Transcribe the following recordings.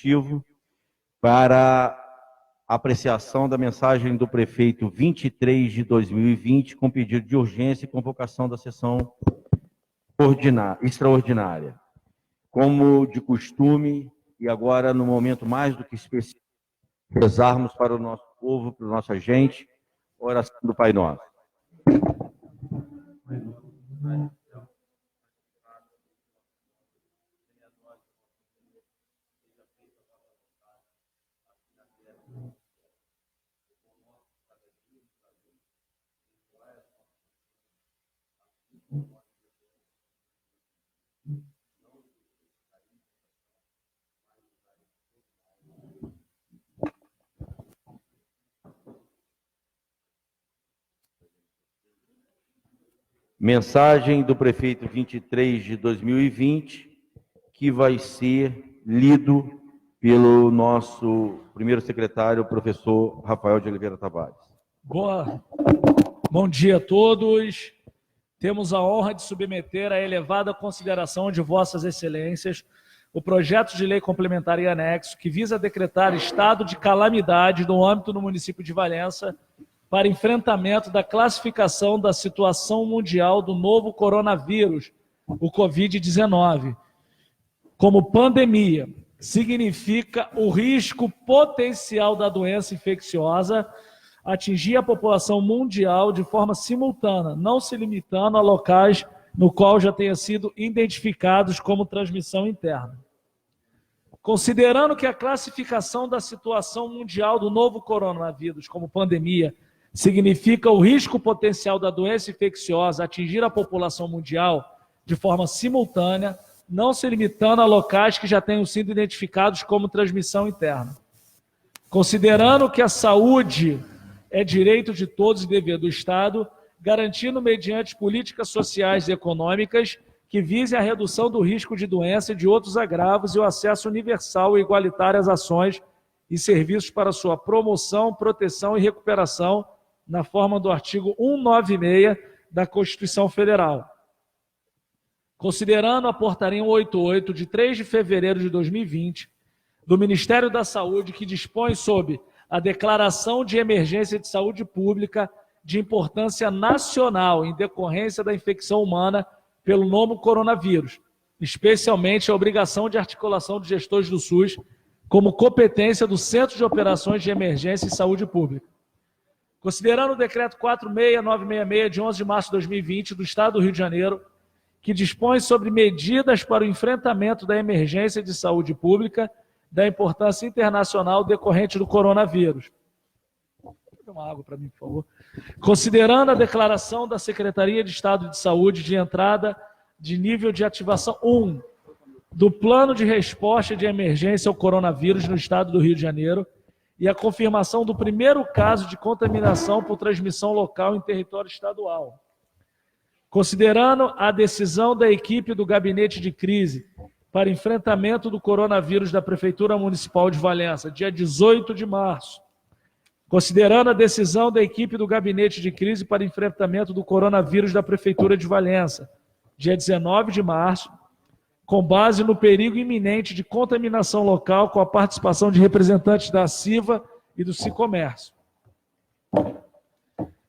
Executivo para apreciação da mensagem do prefeito 23 de 2020, com pedido de urgência e convocação da sessão extraordinária. Como de costume, e agora no momento mais do que especial, rezarmos para o nosso povo, para a nossa gente, oração do Pai Nosso. Mensagem do prefeito 23 de 2020, que vai ser lido pelo nosso primeiro secretário, o professor Rafael de Oliveira Tavares. Bom dia a todos. Temos a honra de submeter à elevada consideração de Vossas Excelências o projeto de lei complementar e anexo que visa decretar estado de calamidade no âmbito do município de Valença para enfrentamento da classificação da situação mundial do novo coronavírus, o Covid-19, como pandemia. Significa o risco potencial da doença infecciosa atingir a população mundial de forma simultânea, não se limitando a locais no qual já tenha sido identificados como transmissão interna. Considerando que a classificação da situação mundial do novo coronavírus como pandemia significa o risco potencial da doença infecciosa atingir a população mundial de forma simultânea, não se limitando a locais que já tenham sido identificados como transmissão interna. Considerando que a saúde é direito de todos e dever do Estado, garantindo mediante políticas sociais e econômicas que visem a redução do risco de doença e de outros agravos e o acesso universal e igualitário às ações e serviços para sua promoção, proteção e recuperação, na forma do artigo 196 da Constituição Federal. Considerando a portaria 188, de 3 de fevereiro de 2020, do Ministério da Saúde, que dispõe sobre a declaração de emergência de saúde pública de importância nacional em decorrência da infecção humana pelo novo coronavírus, especialmente a obrigação de articulação de gestores do SUS como competência do Centro de Operações de Emergência e Saúde Pública. Considerando o decreto 46966, de 11 de março de 2020, do Estado do Rio de Janeiro, que dispõe sobre medidas para o enfrentamento da emergência de saúde pública da importância internacional decorrente do coronavírus. Dá uma água para mim, por favor. Considerando a declaração da Secretaria de Estado de Saúde de entrada de nível de ativação 1 do Plano de Resposta de Emergência ao Coronavírus no Estado do Rio de Janeiro e a confirmação do primeiro caso de contaminação por transmissão local em território estadual. Considerando a decisão da equipe do Gabinete de Crise para enfrentamento do coronavírus da Prefeitura Municipal de Valença, dia 18 de março, considerando a decisão da equipe do Gabinete de Crise para enfrentamento do coronavírus da Prefeitura de Valença, dia 19 de março, com base no perigo iminente de contaminação local com a participação de representantes da CIVA e do Sicomércio.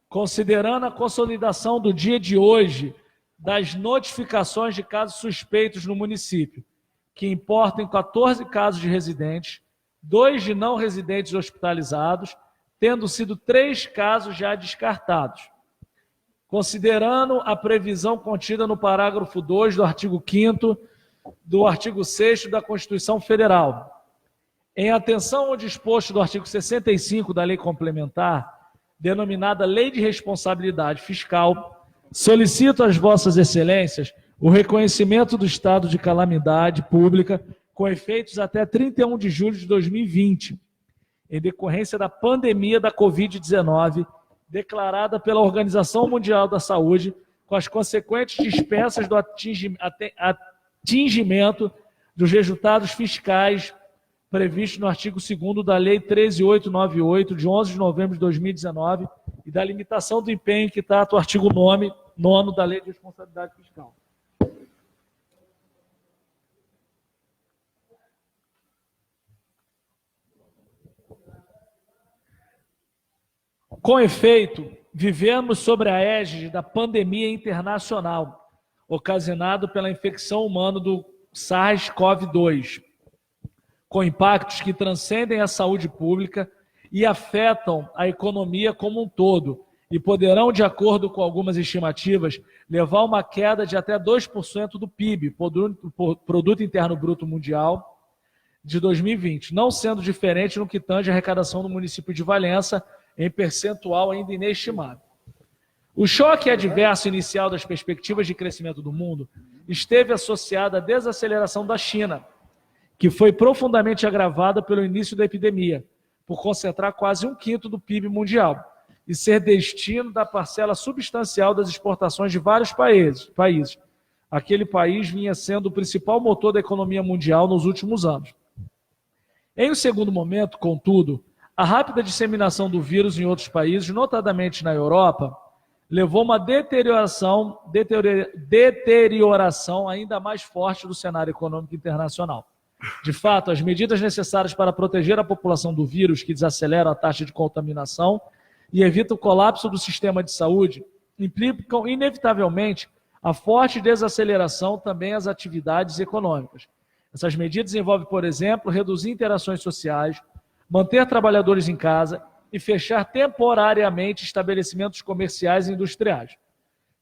Considerando a consolidação do dia de hoje das notificações de casos suspeitos no município, que importam 14 casos de residentes, 2 de não residentes hospitalizados, tendo sido 3 casos já descartados. Considerando a previsão contida no parágrafo 2 do artigo 5º do artigo 6º da Constituição Federal, em atenção ao disposto do artigo 65 da Lei Complementar, denominada Lei de Responsabilidade Fiscal, solicito às Vossas Excelências o reconhecimento do estado de calamidade pública com efeitos até 31 de julho de 2020, em decorrência da pandemia da Covid-19, declarada pela Organização Mundial da Saúde, com as consequentes dispensas do atingimento dos resultados fiscais previstos no artigo 2º da Lei 13.898, de 11 de novembro de 2019, e da limitação do empenho que trata o artigo 9º da Lei de Responsabilidade Fiscal. Com efeito, vivemos sob a égide da pandemia internacional, ocasionado pela infecção humana do SARS-CoV-2, com impactos que transcendem a saúde pública e afetam a economia como um todo, e poderão, de acordo com algumas estimativas, levar a uma queda de até 2% do PIB, Produto Interno Bruto Mundial, de 2020, não sendo diferente no que tange a arrecadação do município de Valença, em percentual ainda inestimável. O choque adverso inicial das perspectivas de crescimento do mundo esteve associado à desaceleração da China, que foi profundamente agravada pelo início da epidemia, por concentrar quase 1/5 do PIB mundial e ser destino da parcela substancial das exportações de vários países. Aquele país vinha sendo o principal motor da economia mundial nos últimos anos. Em um segundo momento, contudo, a rápida disseminação do vírus em outros países, notadamente na Europa, levou a uma deterioração ainda mais forte do cenário econômico internacional. De fato, as medidas necessárias para proteger a população do vírus, que desaceleram a taxa de contaminação e evitam o colapso do sistema de saúde, implicam inevitavelmente a forte desaceleração também às atividades econômicas. Essas medidas envolvem, por exemplo, reduzir interações sociais, manter trabalhadores em casa e fechar temporariamente estabelecimentos comerciais e industriais.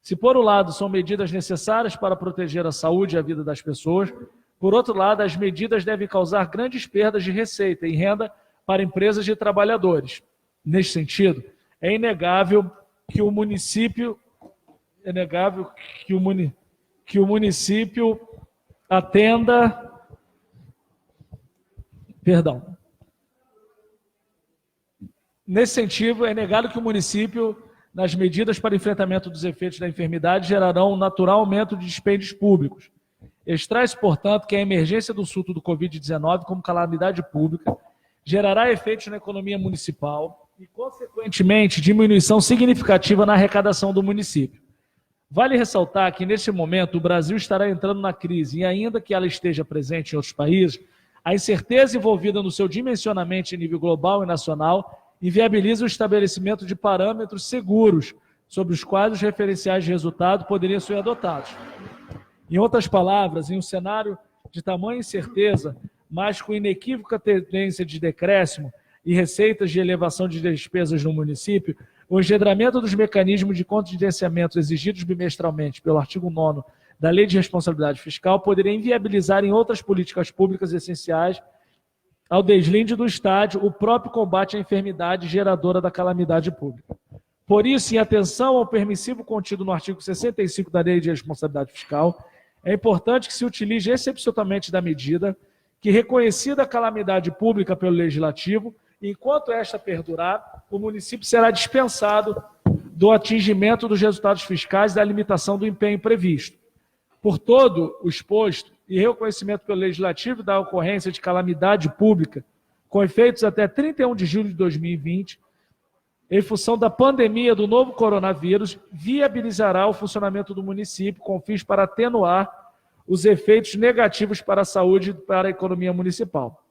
Se, por um lado, são medidas necessárias para proteger a saúde e a vida das pessoas, por outro lado, as medidas devem causar grandes perdas de receita e renda para empresas e trabalhadores. Neste sentido, é inegável que o município atenda... Perdão. Nesse sentido, é negado que o município, nas medidas para enfrentamento dos efeitos da enfermidade, gerarão um natural aumento de dispêndios públicos. Extrai-se, portanto, que a emergência do surto do Covid-19 como calamidade pública gerará efeitos na economia municipal e, consequentemente, diminuição significativa na arrecadação do município. Vale ressaltar que, neste momento, o Brasil estará entrando na crise e, ainda que ela esteja presente em outros países, a incerteza envolvida no seu dimensionamento em nível global e nacional inviabiliza o estabelecimento de parâmetros seguros sobre os quais os referenciais de resultado poderiam ser adotados. Em outras palavras, em um cenário de tamanha incerteza, mas com inequívoca tendência de decréscimo e receitas de elevação de despesas no município, o engendramento dos mecanismos de contingenciamento exigidos bimestralmente pelo artigo 9º da Lei de Responsabilidade Fiscal poderia inviabilizar em outras políticas públicas essenciais ao deslinde do Estado o próprio combate à enfermidade geradora da calamidade pública. Por isso, em atenção ao permissivo contido no artigo 65 da Lei de Responsabilidade Fiscal, é importante que se utilize excepcionalmente da medida que, reconhecida a calamidade pública pelo Legislativo, enquanto esta perdurar, o município será dispensado do atingimento dos resultados fiscais e da limitação do empenho previsto. Por todo o exposto e reconhecimento pelo Legislativo da ocorrência de calamidade pública, com efeitos até 31 de julho de 2020, em função da pandemia do novo coronavírus, viabilizará o funcionamento do município com fins para atenuar os efeitos negativos para a saúde e para a economia municipal.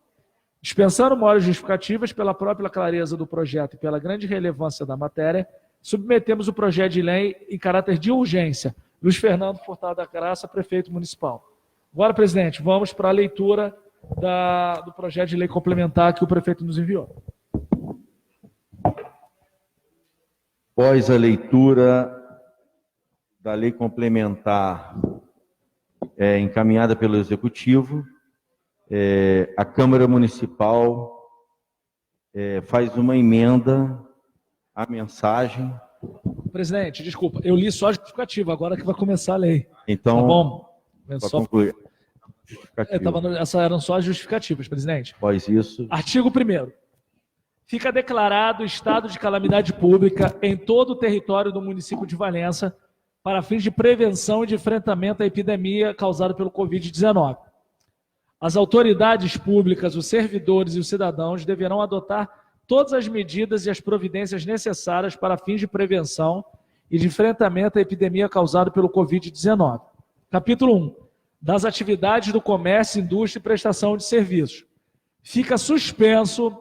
Dispensando maiores justificativas pela própria clareza do projeto e pela grande relevância da matéria, submetemos o projeto de lei em caráter de urgência. Luiz Fernando Furtado da Graça, prefeito municipal. Agora, presidente, vamos para a leitura do projeto de lei complementar que o prefeito nos enviou. Após a da lei complementar encaminhada pelo Executivo, a Câmara Municipal faz uma emenda à mensagem. Presidente, desculpa, eu li só a justificativa, agora que vai começar a lei. Então, tá bom? Para concluir. Essas eram só as justificativas, presidente. Após isso. Artigo 1º. Fica declarado estado de calamidade pública em todo o território do município de Valença para fins de prevenção e de enfrentamento à epidemia causada pelo Covid-19. As autoridades públicas, os servidores e os cidadãos deverão adotar todas as medidas e as providências necessárias para fins de prevenção e de enfrentamento à epidemia causada pelo Covid-19. Capítulo 1. Das atividades do comércio, indústria e prestação de serviços. Fica suspenso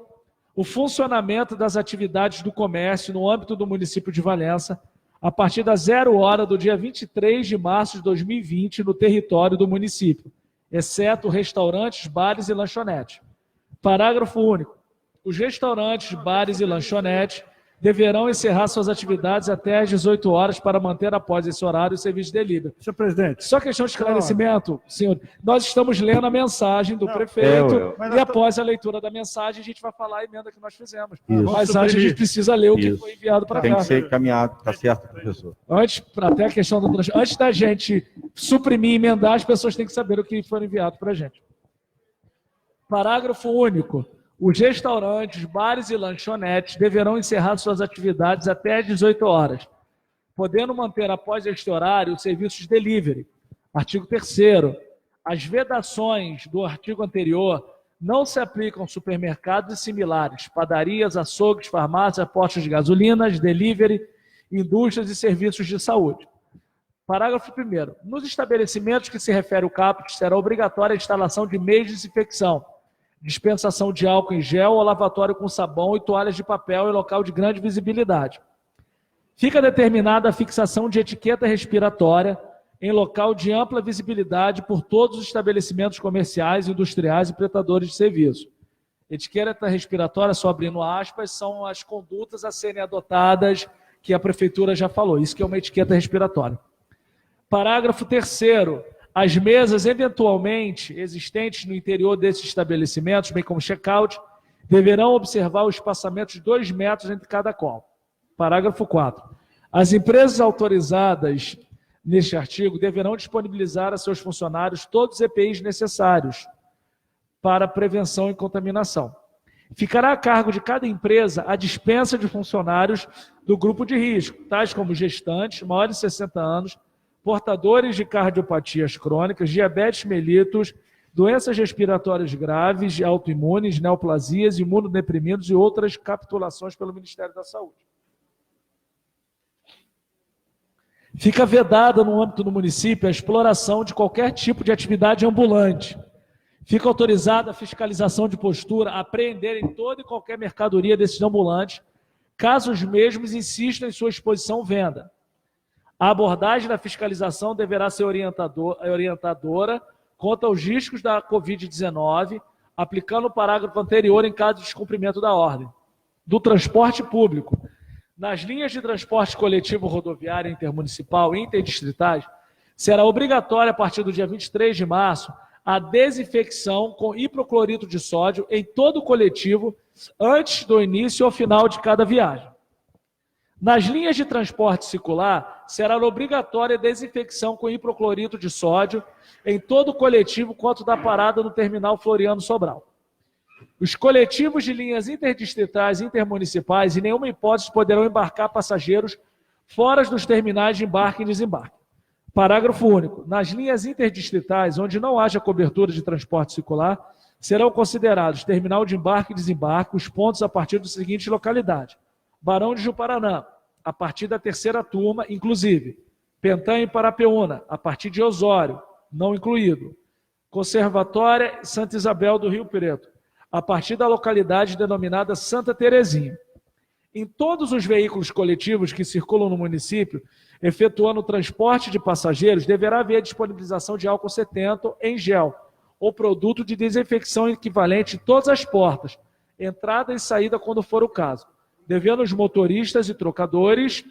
o funcionamento das atividades do comércio no âmbito do município de Valença, a partir das 0 hora do dia 23 de março de 2020, no território do município, exceto restaurantes, bares e lanchonetes. Parágrafo único. Os restaurantes, bares e lanchonetes deverão encerrar suas atividades até às 18 horas para manter após esse horário o serviço de delivery. Senhor presidente. Só questão de esclarecimento, senhor. Nós estamos lendo a mensagem do prefeito e após a leitura da mensagem a gente vai falar a emenda que nós fizemos. Isso. Mas antes a gente precisa ler o que foi enviado para cá. Tem que ser encaminhado, tá certo, professor? Antes, até a questão do antes da gente suprimir e emendar, as pessoas têm que saber o que foi enviado para a gente. Parágrafo único. Os restaurantes, bares e lanchonetes deverão encerrar suas atividades até às 18 horas, podendo manter após este horário os serviços de delivery. Artigo 3º. As vedações do artigo anterior não se aplicam aos supermercados e similares, padarias, açougues, farmácias, postos de gasolinas, delivery, indústrias e serviços de saúde. Parágrafo 1º. Nos estabelecimentos que se refere o caput, será obrigatória a instalação de meios de desinfecção, dispensação de álcool em gel ou lavatório com sabão e toalhas de papel em local de grande visibilidade. Fica determinada a fixação de etiqueta respiratória em local de ampla visibilidade por todos os estabelecimentos comerciais, industriais e prestadores de serviço. Etiqueta respiratória, só abrindo aspas, são as condutas a serem adotadas que a prefeitura já falou. Isso que é uma etiqueta respiratória. Parágrafo 3º. As mesas eventualmente existentes no interior desses estabelecimentos, bem como check-out, deverão observar o espaçamento de 2 metros entre cada qual. Parágrafo 4º. As empresas autorizadas neste artigo deverão disponibilizar a seus funcionários todos os EPIs necessários para prevenção e contaminação. Ficará a cargo de cada empresa a dispensa de funcionários do grupo de risco, tais como gestantes, maiores de 60 anos, portadores de cardiopatias crônicas, diabetes mellitus, doenças respiratórias graves, autoimunes, neoplasias, imunodeprimidos e outras capitulações pelo Ministério da Saúde. Fica vedada no âmbito do município a exploração de qualquer tipo de atividade ambulante. Fica autorizada a fiscalização de postura, apreenderem toda e qualquer mercadoria desses ambulantes, caso os mesmos insistam em sua exposição ou venda. A abordagem da fiscalização deverá ser orientadora quanto aos riscos da Covid-19, aplicando o parágrafo anterior em caso de descumprimento da ordem. Do transporte público. Nas linhas de transporte coletivo rodoviário intermunicipal e interdistritais, será obrigatória, a partir do dia 23 de março, a desinfecção com hipoclorito de sódio em todo o coletivo antes do início ou final de cada viagem. Nas linhas de transporte circular, será obrigatória a desinfecção com hipoclorito de sódio em todo o coletivo quanto da parada no terminal Floriano Sobral. Os coletivos de linhas interdistritais e intermunicipais, em nenhuma hipótese, poderão embarcar passageiros fora dos terminais de embarque e desembarque. Parágrafo único. Nas linhas interdistritais, onde não haja cobertura de transporte circular, serão considerados terminal de embarque e desembarque os pontos a partir das seguintes localidades: Barão de Juparanã, a partir da 3ª turma, inclusive. Pentanha e Parapeúna, a partir de Osório, não incluído. Conservatória Santa Isabel do Rio Preto, a partir da localidade denominada Santa Terezinha. Em todos os veículos coletivos que circulam no município, efetuando o transporte de passageiros, deverá haver disponibilização de álcool 70 em gel, ou produto de desinfecção equivalente em todas as portas, entrada e saída quando for o caso, devendo os motoristas e trocadores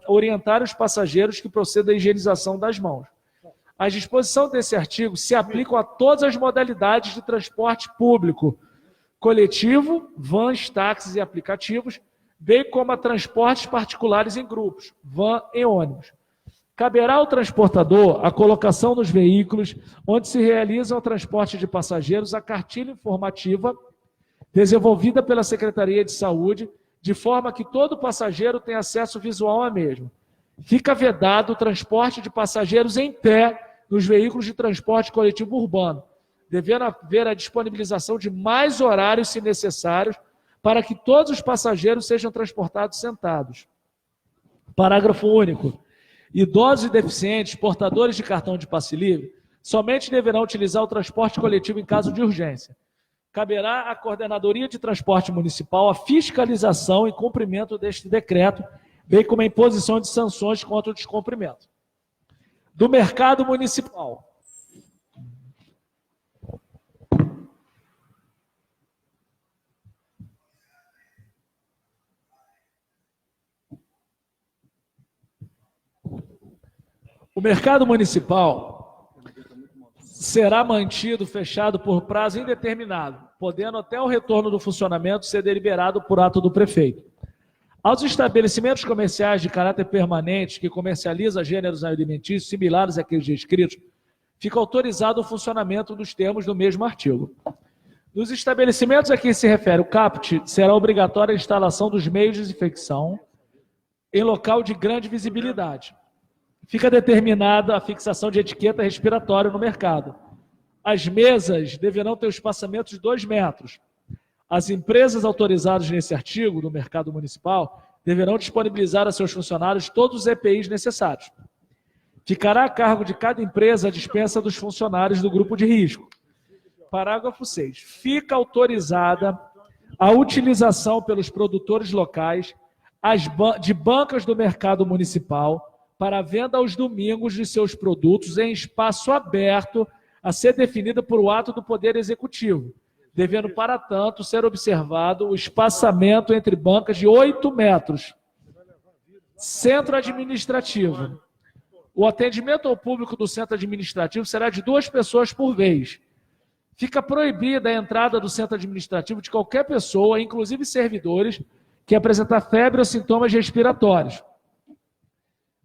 orientar os passageiros que procedam à higienização das mãos. As disposições desse artigo se aplicam a todas as modalidades de transporte público, coletivo, vans, táxis e aplicativos, bem como a transportes particulares em grupos, van e ônibus. Caberá ao transportador a colocação nos veículos onde se realiza o transporte de passageiros a cartilha informativa desenvolvida pela Secretaria de Saúde, de forma que todo passageiro tenha acesso visual à mesma. Fica vedado o transporte de passageiros em pé nos veículos de transporte coletivo urbano, devendo haver a disponibilização de mais horários, se necessários, para que todos os passageiros sejam transportados sentados. Parágrafo único. Idosos e deficientes, portadores de cartão de passe livre, somente deverão utilizar o transporte coletivo em caso de urgência. caberá à Coordenadoria de Transporte Municipal a fiscalização e cumprimento deste decreto, bem como a imposição de sanções contra o descumprimento. Do mercado municipal. O mercado municipal será mantido fechado por prazo indeterminado, podendo até o retorno do funcionamento ser deliberado por ato do prefeito. Aos estabelecimentos comerciais de caráter permanente que comercializam gêneros alimentícios similares àqueles descritos, fica autorizado o funcionamento dos termos do mesmo artigo. Nos estabelecimentos a que se refere o caput, será obrigatória a instalação dos meios de desinfecção em local de grande visibilidade. Fica determinada a fixação de etiqueta respiratória no mercado. As mesas deverão ter um espaçamento de 2 metros. As empresas autorizadas nesse artigo do mercado municipal deverão disponibilizar a seus funcionários todos os EPIs necessários. Ficará a cargo de cada empresa a dispensa dos funcionários do grupo de risco. Parágrafo 6. Fica autorizada a utilização pelos produtores locais de bancas do mercado municipal para a venda aos domingos de seus produtos em espaço aberto a ser definido por o ato do Poder Executivo, devendo, para tanto, ser observado o espaçamento entre bancas de 8 metros. Centro administrativo. O atendimento ao público do centro administrativo será de 2 pessoas por vez. Fica proibida a entrada do centro administrativo de qualquer pessoa, inclusive servidores, que apresentar febre ou sintomas respiratórios.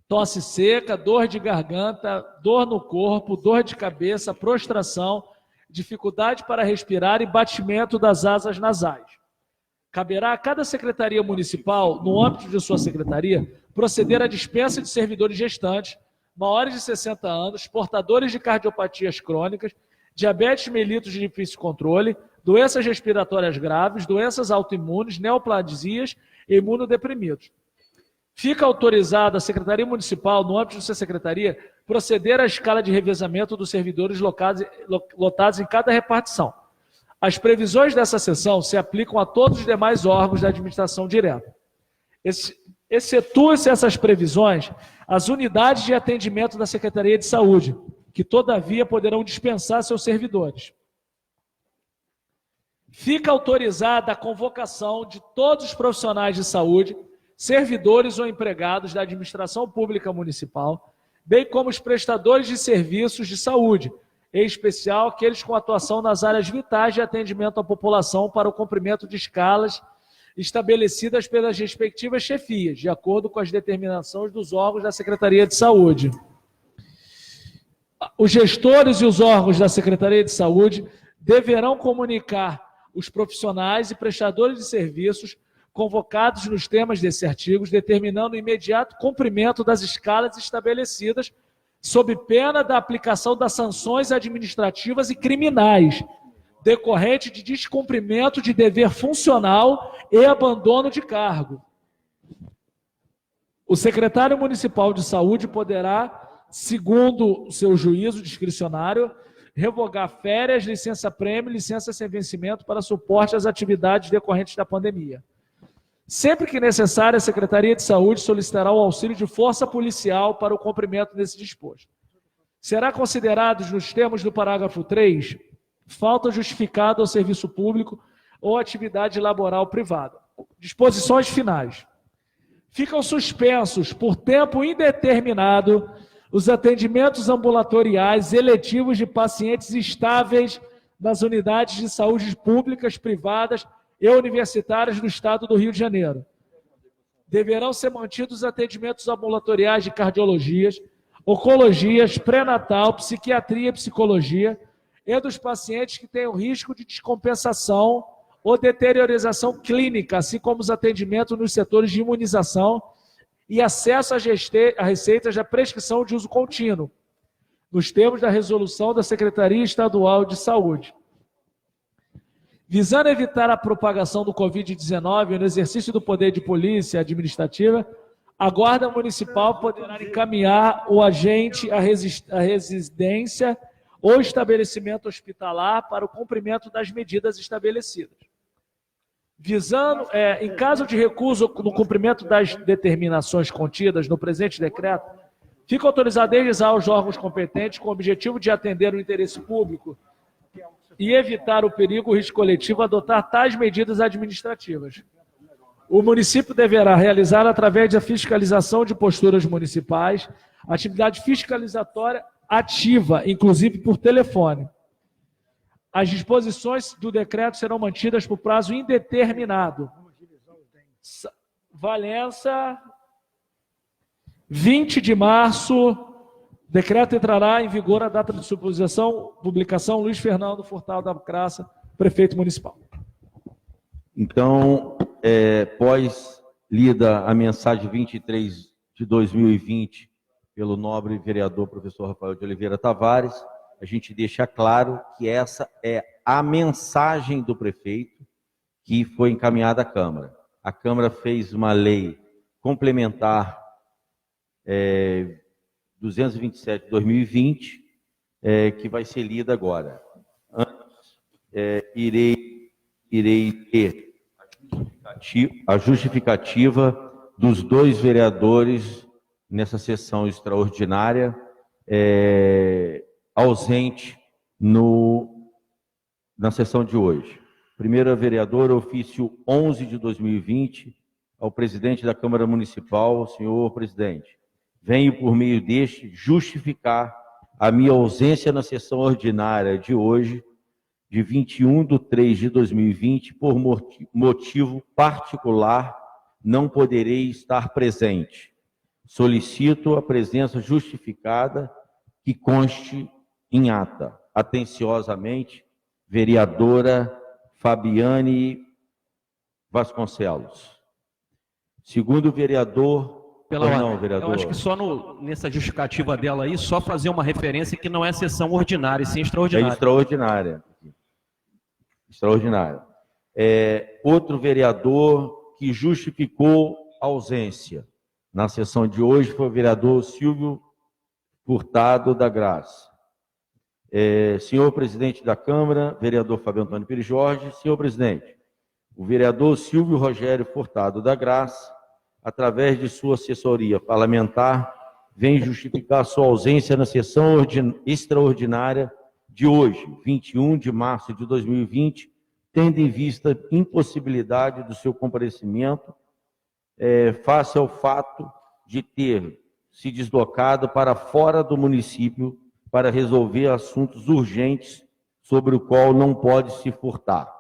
Tosse seca, dor de garganta, dor no corpo, dor de cabeça, prostração, dificuldade para respirar e batimento das asas nasais. Caberá a cada secretaria municipal, no âmbito de sua secretaria, proceder à dispensa de servidores gestantes, maiores de 60 anos, portadores de cardiopatias crônicas, diabetes mellitus de difícil controle, doenças respiratórias graves, doenças autoimunes, neoplasias e imunodeprimidos. Fica autorizada a Secretaria Municipal, no âmbito de sua secretaria, proceder à escala de revezamento dos servidores lotados em cada repartição. As previsões dessa seção se aplicam a todos os demais órgãos da administração direta. Excetuam-se essas previsões as unidades de atendimento da Secretaria de Saúde, que, todavia, poderão dispensar seus servidores. Fica autorizada a convocação de todos os profissionais de saúde, servidores ou empregados da administração pública municipal, bem como os prestadores de serviços de saúde, em especial aqueles com atuação nas áreas vitais de atendimento à população para o cumprimento de escalas estabelecidas pelas respectivas chefias, de acordo com as determinações dos órgãos da Secretaria de Saúde. Os gestores e os órgãos da Secretaria de Saúde deverão comunicar os profissionais e prestadores de serviços convocados nos temas desse artigo, determinando o imediato cumprimento das escalas estabelecidas, sob pena da aplicação das sanções administrativas e criminais, decorrente de descumprimento de dever funcional e abandono de cargo. O secretário municipal de saúde poderá, segundo seu juízo discricionário, revogar férias, licença-prêmio, licença sem vencimento para suporte às atividades decorrentes da pandemia. Sempre que necessário, a Secretaria de Saúde solicitará o auxílio de força policial para o cumprimento desse disposto. Será considerado, nos termos do parágrafo 3, falta justificada ao serviço público ou atividade laboral privada. Disposições finais. Ficam suspensos, por tempo indeterminado, os atendimentos ambulatoriais eletivos de pacientes estáveis nas unidades de saúde públicas, privadas e universitárias do Estado do Rio de Janeiro. Deverão ser mantidos os atendimentos ambulatoriais de cardiologias, oncologias, pré-natal, psiquiatria e psicologia, e dos pacientes que tenham risco de descompensação ou deteriorização clínica, assim como os atendimentos nos setores de imunização e acesso a receitas da prescrição de uso contínuo, nos termos da resolução da Secretaria Estadual de Saúde. Visando evitar a propagação do Covid-19 no exercício do poder de polícia administrativa, a Guarda Municipal poderá encaminhar o agente à residência ou estabelecimento hospitalar para o cumprimento das medidas estabelecidas. Visando, em caso de recuso no cumprimento das determinações contidas no presente decreto, fica autorizado desde já aos órgãos competentes com o objetivo de atender o interesse público e evitar o perigo e risco coletivo adotar tais medidas administrativas. O município deverá realizar, através da fiscalização de posturas municipais, atividade fiscalizatória ativa, inclusive por telefone. As disposições do decreto serão mantidas por prazo indeterminado. Valença, 20 de março, decreto entrará em vigor a data de sua publicação, Luiz Fernando Furtado da Graça, prefeito municipal. Então, pós lida a mensagem 23 de 2020 pelo nobre vereador professor Rafael de Oliveira Tavares, a gente deixa claro que essa é a mensagem do prefeito que foi encaminhada à Câmara. A Câmara fez uma lei complementar 227 de 2020, que vai ser lida agora. Antes, irei ter a justificativa dos dois vereadores nessa sessão extraordinária, ausente na sessão de hoje. Primeira vereadora, ofício 11 de 2020, ao presidente da Câmara Municipal, senhor presidente, venho por meio deste justificar a minha ausência na sessão ordinária de hoje, de 21/3/2020, por motivo particular, não poderei estar presente. Solicito a presença justificada que conste em ata. Atenciosamente, vereadora Fabiane Vasconcelos. Segundo o vereador... vereador. Eu acho que só nessa justificativa dela aí, só fazer uma referência que não é sessão ordinária, e sim extraordinária. É extraordinária. Extraordinária. Outro vereador que justificou ausência na sessão de hoje foi o vereador Silvio Furtado da Graça. Senhor presidente da Câmara, vereador Fábio Antônio Pires Jorge, senhor presidente, o vereador Silvio Rogério Furtado da Graça, através de sua assessoria parlamentar, vem justificar sua ausência na sessão extraordinária de hoje, 21 de março de 2020, tendo em vista a impossibilidade do seu comparecimento, face ao fato de ter se deslocado para fora do município para resolver assuntos urgentes sobre o qual não pode se furtar.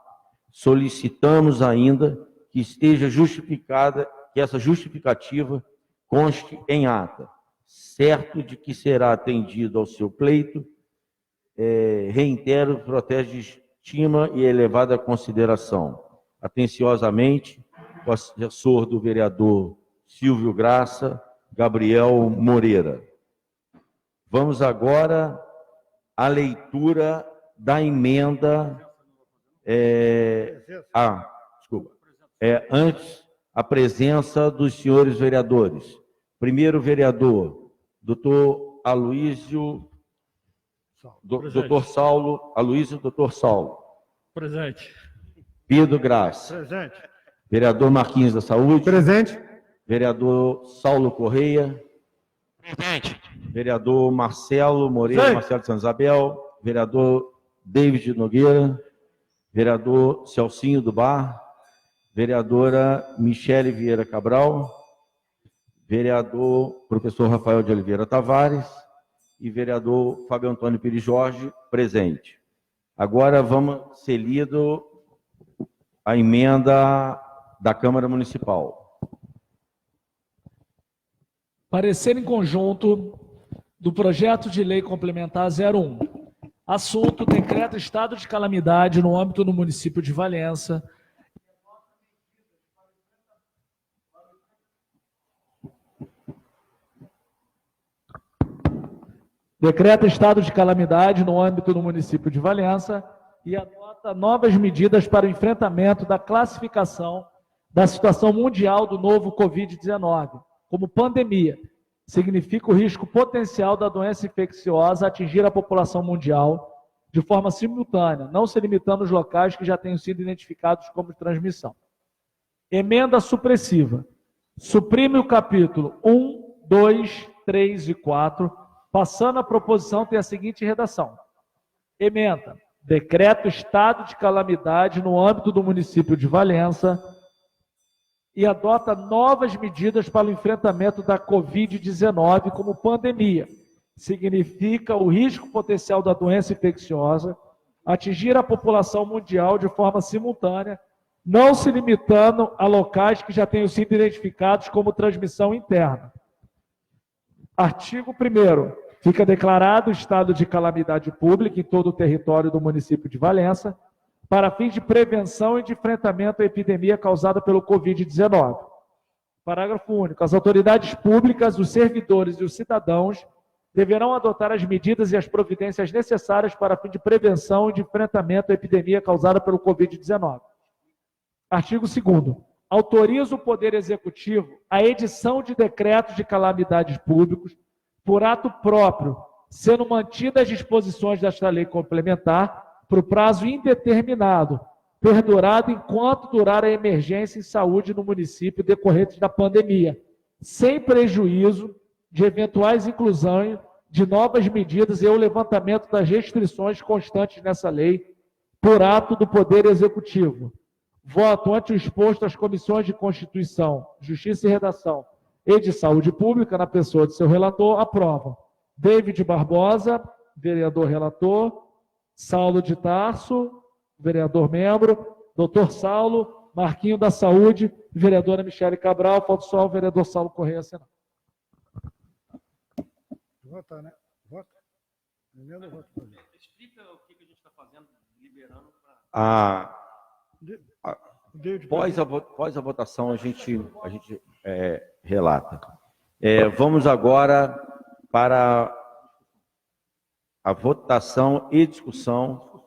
Solicitamos ainda que esteja justificada, que essa justificativa conste em ata, certo de que será atendido ao seu pleito, reitero, protege de estima e elevada consideração. Atenciosamente, o assessor do vereador Silvio Graça, Gabriel Moreira. Vamos agora à leitura da emenda... desculpa. Antes, a presença dos senhores vereadores. Primeiro vereador, doutor Aloísio... Doutor Saulo, Aloísio, doutor Saulo. Presente. Pedro Graça. Presente. Vereador Marquinhos da Saúde. Presente. Vereador Saulo Correia. Presente. Vereador Marcelo Moreira, Presente. Marcelo de São Isabel. Vereador David Nogueira. Vereador Celcinho do Bar. Vereadora Michele Vieira Cabral. Vereador professor Rafael de Oliveira Tavares. E vereador Fábio Antônio Pires Jorge, presente. Agora vamos ser lido a emenda da Câmara Municipal. Parecer em conjunto do projeto de lei complementar 01. Assunto: decreta estado de calamidade no âmbito do município de Valença. Decreta estado de calamidade no âmbito do município de Valença e adota novas medidas para o enfrentamento da classificação da situação mundial do novo Covid-19 como pandemia significa o risco potencial da doença infecciosa atingir a população mundial de forma simultânea, não se limitando aos locais que já tenham sido identificados como de transmissão. Emenda supressiva. Suprime o capítulo 1, 2, 3 e 4, passando a proposição tem a seguinte redação. Emenda. Decreta estado de calamidade no âmbito do município de Valença e adota novas medidas para o enfrentamento da Covid-19 como pandemia. Significa o risco potencial da doença infecciosa atingir a população mundial de forma simultânea, não se limitando a locais que já tenham sido identificados como transmissão interna. Artigo 1º. Fica declarado o estado de calamidade pública em todo o território do município de Valença, para fins de prevenção e de enfrentamento à epidemia causada pelo Covid-19. Parágrafo único. As autoridades públicas, os servidores e os cidadãos deverão adotar as medidas e as providências necessárias para fim de prevenção e de enfrentamento à epidemia causada pelo Covid-19. Artigo 2º. Autoriza o Poder Executivo a edição de decretos de calamidades públicos por ato próprio, sendo mantidas as disposições desta lei complementar por prazo indeterminado, perdurado enquanto durar a emergência em saúde no município decorrente da pandemia, sem prejuízo de eventuais inclusões de novas medidas e o levantamento das restrições constantes nessa lei por ato do Poder Executivo. Voto ante o exposto às comissões de Constituição, Justiça e Redação e de Saúde Pública, na pessoa de seu relator, aprovam. David Barbosa, vereador relator, Saulo de Tarso, vereador membro, doutor Saulo, Marquinho da Saúde, vereadora Michele Cabral, falta só o vereador Saulo Correia assinar. Vota, né? Vota. Emenda, vota. Explica o que a gente está fazendo, liberando para... Após a votação, a gente relata. Vamos agora para a votação e discussão.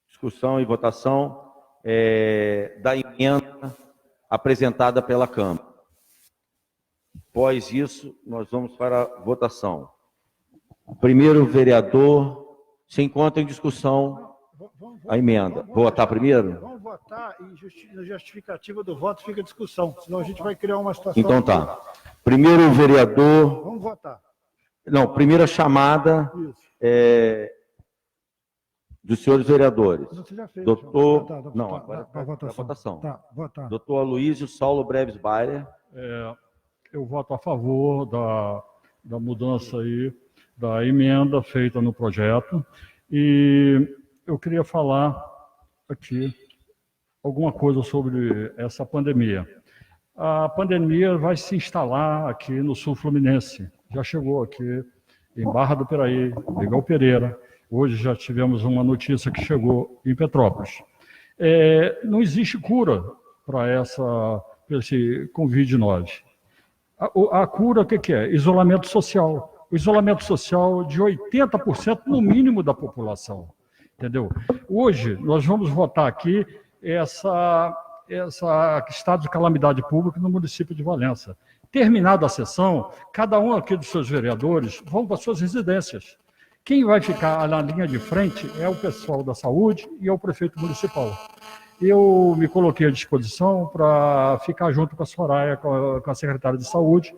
Discussão e votação da emenda apresentada pela Câmara. Após isso, nós vamos para a votação. O primeiro vereador se encontra em discussão a emenda. Votar primeiro? Vamos votar e na justificativa do voto fica discussão, senão a gente vai criar uma situação... Então tá. Primeiro vereador... Vamos votar. Não, primeira chamada dos senhores vereadores. Você já fez. Doutor... Não, agora é para a votação. Tá, votar. Doutor Aloysio Saulo Breves Bayer. Eu voto a favor da mudança aí, da emenda feita no projeto. E eu queria falar aqui alguma coisa sobre essa pandemia. A pandemia vai se instalar aqui no sul fluminense. Já chegou aqui em Barra do Piraí, Miguel Pereira. Hoje já tivemos uma notícia que chegou em Petrópolis. Não existe cura para esse Covid-19. A cura, o que é? Isolamento social. O isolamento social de 80% no mínimo da população. Entendeu? Hoje, nós vamos votar aqui essa estado de calamidade pública no município de Valença. Terminada a sessão, cada um aqui dos seus vereadores vão para suas residências. Quem vai ficar na linha de frente é o pessoal da saúde e é o prefeito municipal. Eu me coloquei à disposição para ficar junto com a Soraya, com a secretária de saúde,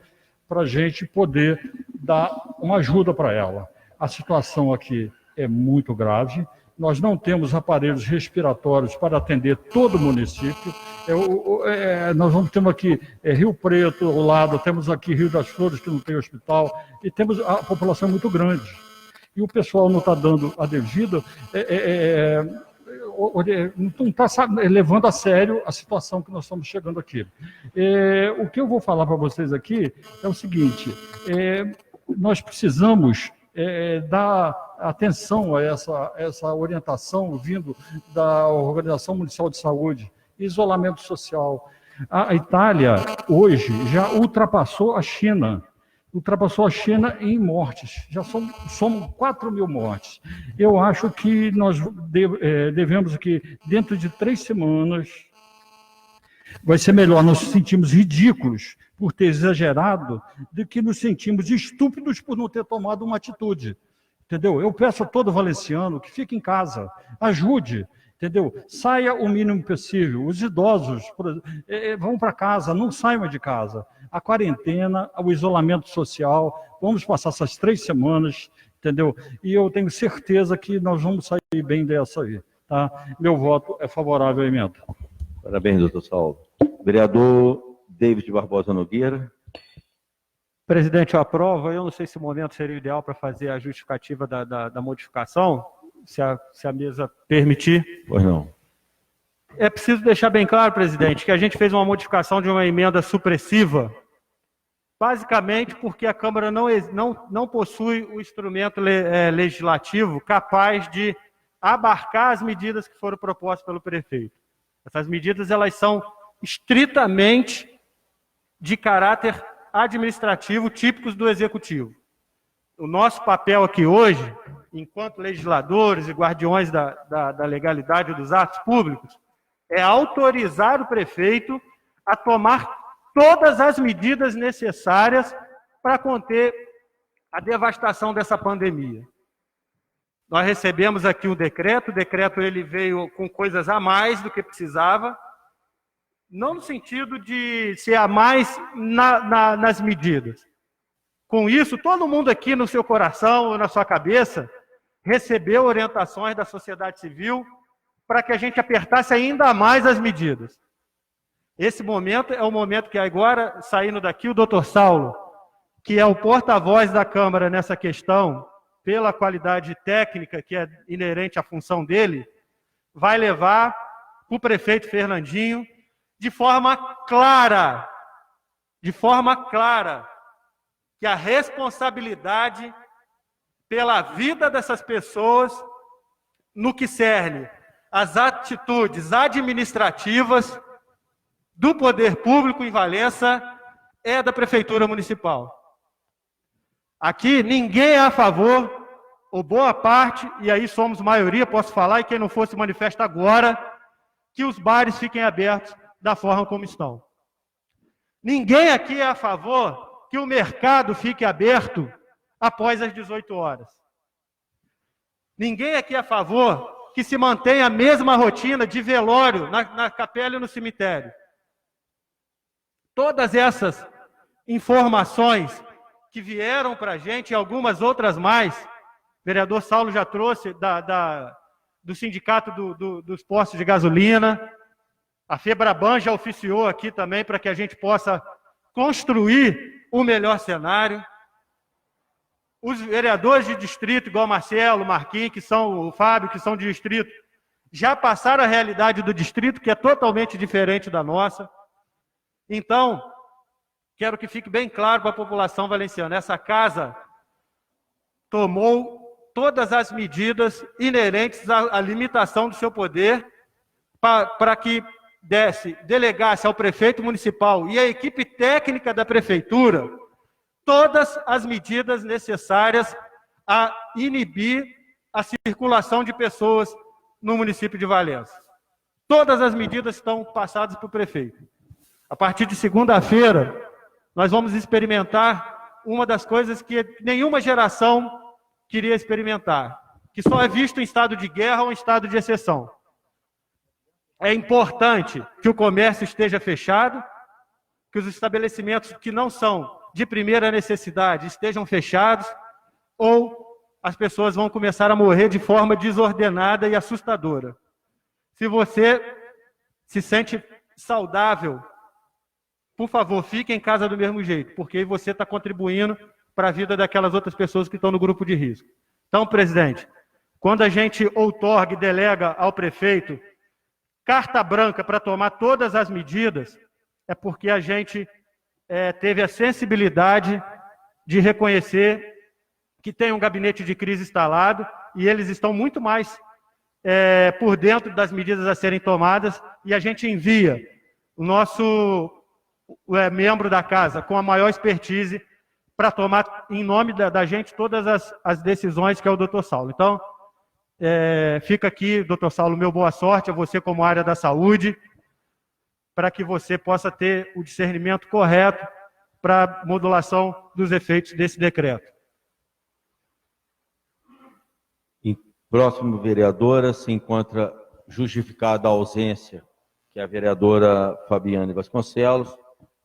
para a gente poder dar uma ajuda para ela. A situação aqui é muito grave. Nós não temos aparelhos respiratórios para atender todo o município. Nós temos aqui Rio Preto, ao lado, temos aqui Rio das Flores, que não tem hospital, e temos a população muito grande. E o pessoal não está dando a devida, não está levando a sério a situação que nós estamos chegando aqui. O que eu vou falar para vocês aqui é o seguinte, nós precisamos dar atenção a essa orientação vindo da Organização Mundial de Saúde, isolamento social. A Itália, hoje, já ultrapassou a China em mortes, já somos 4 mil mortes. Eu acho que nós devemos que, dentro de 3 semanas, vai ser melhor. Nós nos sentimos ridículos, por ter exagerado, de que nos sentimos estúpidos por não ter tomado uma atitude. Entendeu? Eu peço a todo valenciano que fique em casa, ajude, entendeu? Saia o mínimo possível. Os idosos vão para casa, não saiam de casa. A quarentena, o isolamento social, vamos passar essas 3 semanas, entendeu? E eu tenho certeza que nós vamos sair bem dessa aí, tá? Meu voto é favorável à emenda. Parabéns, doutor Saulo. Vereador David Barbosa Nogueira. Presidente, eu aprovo. Eu não sei se o momento seria o ideal para fazer a justificativa da modificação, se a mesa permitir. Pois não. É preciso deixar bem claro, presidente, que a gente fez uma modificação de uma emenda supressiva, basicamente porque a Câmara não possui o instrumento legislativo capaz de abarcar as medidas que foram propostas pelo prefeito. Essas medidas, elas são estritamente de caráter administrativo, típicos do Executivo. O nosso papel aqui hoje, enquanto legisladores e guardiões da legalidade dos atos públicos, é autorizar o prefeito a tomar todas as medidas necessárias para conter a devastação dessa pandemia. Nós recebemos aqui o decreto ele veio com coisas a mais do que precisava, não no sentido de ser a mais nas medidas. Com isso, todo mundo aqui no seu coração ou na sua cabeça recebeu orientações da sociedade civil para que a gente apertasse ainda mais as medidas. Esse momento é o momento que agora, saindo daqui, o doutor Saulo, que é o porta-voz da Câmara nessa questão, pela qualidade técnica que é inerente à função dele, vai levar o prefeito Fernandinho de forma clara, que a responsabilidade pela vida dessas pessoas, no que cerne as atitudes administrativas do poder público em Valença, é da Prefeitura Municipal. Aqui ninguém é a favor, ou boa parte, e aí somos maioria, posso falar, e quem não for se manifesta agora, que os bares fiquem abertos da forma como estão. Ninguém aqui é a favor que o mercado fique aberto após as 18 horas. Ninguém aqui é a favor que se mantenha a mesma rotina de velório na capela e no cemitério. Todas essas informações que vieram para a gente, e algumas outras mais, o vereador Saulo já trouxe do sindicato dos postos de gasolina, a Febraban já oficiou aqui também para que a gente possa construir o melhor cenário. Os vereadores de distrito, igual Marcelo, Marquinhos, o Fábio, que são de distrito, já passaram a realidade do distrito, que é totalmente diferente da nossa. Então, quero que fique bem claro para a população valenciana, essa casa tomou todas as medidas inerentes à limitação do seu poder para que delegasse ao prefeito municipal e à equipe técnica da prefeitura todas as medidas necessárias a inibir a circulação de pessoas no município de Valença. Todas as medidas estão passadas para o prefeito. A partir de segunda-feira, nós vamos experimentar uma das coisas que nenhuma geração queria experimentar, que só é visto em estado de guerra ou em estado de exceção. É importante que o comércio esteja fechado, que os estabelecimentos que não são de primeira necessidade estejam fechados, ou as pessoas vão começar a morrer de forma desordenada e assustadora. Se você se sente saudável, por favor, fique em casa do mesmo jeito, porque você está contribuindo para a vida daquelas outras pessoas que estão no grupo de risco. Então, presidente, quando a gente outorga e delega ao prefeito carta branca para tomar todas as medidas, é porque a gente teve a sensibilidade de reconhecer que tem um gabinete de crise instalado e eles estão muito mais por dentro das medidas a serem tomadas, e a gente envia o nosso membro da casa com a maior expertise para tomar em nome da gente todas as decisões, que é o doutor Saulo. Então, fica aqui, doutor Saulo, meu boa sorte a você como área da saúde, para que você possa ter o discernimento correto para modulação dos efeitos desse decreto. Próximo, vereadora, se encontra justificada a ausência, que é a vereadora Fabiane Vasconcelos.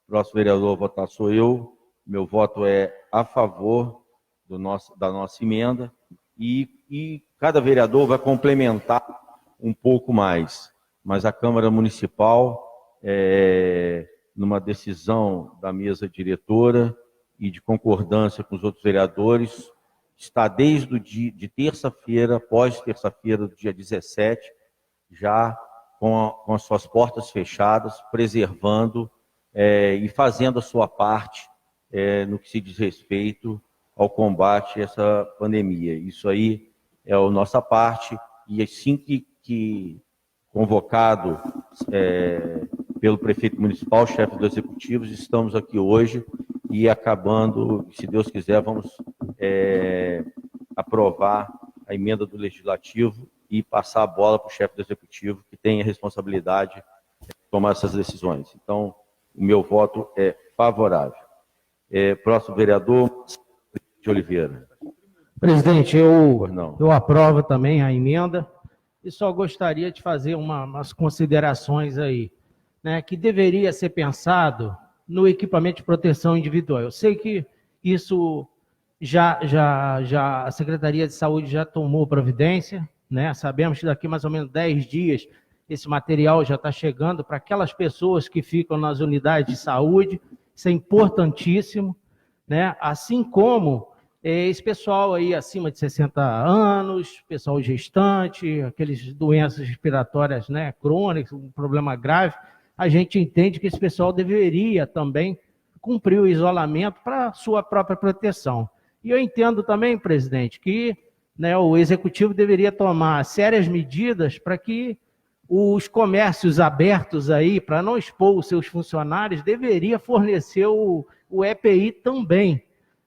Próximo vereador a votar sou eu. Meu voto é a favor da nossa emenda e cada vereador vai complementar um pouco mais. Mas a Câmara Municipal, numa decisão da mesa diretora e de concordância com os outros vereadores, está desde o dia de terça-feira, após terça-feira do dia 17, já com as suas portas fechadas, preservando e fazendo a sua parte no que se diz respeito ao combate a essa pandemia. Isso aí é a nossa parte, e assim que convocado pelo prefeito municipal, chefe do executivo, estamos aqui hoje e acabando, se Deus quiser, vamos aprovar a emenda do Legislativo e passar a bola para o chefe do Executivo, que tem a responsabilidade de tomar essas decisões. Então, o meu voto é favorável. Próximo vereador, de Oliveira. Presidente, eu aprovo também a emenda e só gostaria de fazer umas considerações aí, né, que deveria ser pensado no equipamento de proteção individual. Eu sei que isso já a Secretaria de Saúde já tomou providência, né? Sabemos que daqui mais ou menos 10 dias esse material já está chegando para aquelas pessoas que ficam nas unidades de saúde. Isso é importantíssimo, né? Assim como esse pessoal aí acima de 60 anos, pessoal gestante, aqueles doenças respiratórias, né, crônicas, um problema grave, a gente entende que esse pessoal deveria também cumprir o isolamento para sua própria proteção. E eu entendo também, presidente, que, né, o executivo deveria tomar sérias medidas para que os comércios abertos aí, para não expor os seus funcionários, deveria fornecer o EPI também,